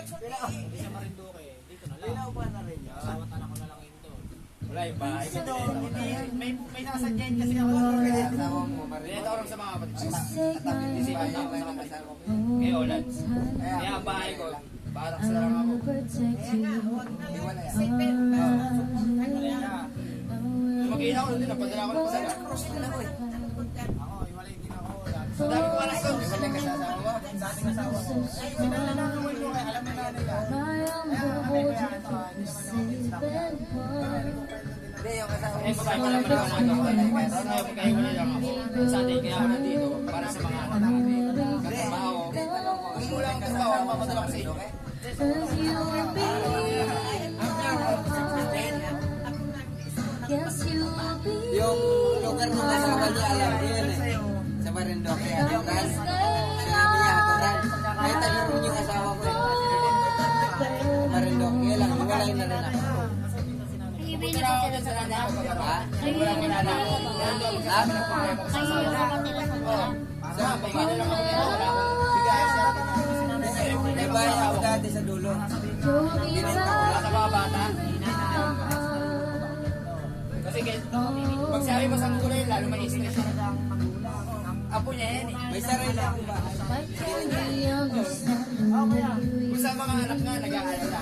Hindi siya Marinduque. Dito na lang. Ilaw pa na rin yun. Asawa tanak ko na lang yun doon. Wala yung bahay. May nasadyan kasi ako. Asawa mo, Pinita ko lang sa mga kapatid ko. Tabi Isipan niya ako sa mga kasama ko. Kaya ulan. Kaya ang bahay ko, parang sa lang ako. Iwala yan. Mag-iina ko din, napadala ko ng pasala. Ako, iwalay din ako. Sa dami ko alas doon. Iwala ka sa asawa mo. Sa ating asawa ko. Sila na lang naman ko kaya alam na nila. Kaya kami kaya ito, hindi naman ako instack na. Hindi, yung kasama Eh, babae pa naman ako nagawa. Ano yung magkahiwala lang ako. Sa atin, kaya ako nandito para sa mga anak natin. Katrabaho. Kung wala akong trabaho, ano mapadala ko sa inyo? yung lugar ng kasama niya, alam ko yun eh. Sa Marinduque, Haturan. Sinabi niya, Haturan. Kahit tanong yung asawa ko eh. Marinduque, lang, iwalay na rin ako. Pupunta ako dyan sa nanay ko. Ha? Wala akong nanay. Ha? Sa pagkano lang ako dito. Wala akong bigay siya. May bahay ako dati sa dulo. Binenta ko Wala sa mga bata. Kasi pag sabi mo sa gulay, lalo maisip na siya. Apo niya yan eh. May sarili akong bahay. Kung sa mga anak nga, nag-aalala.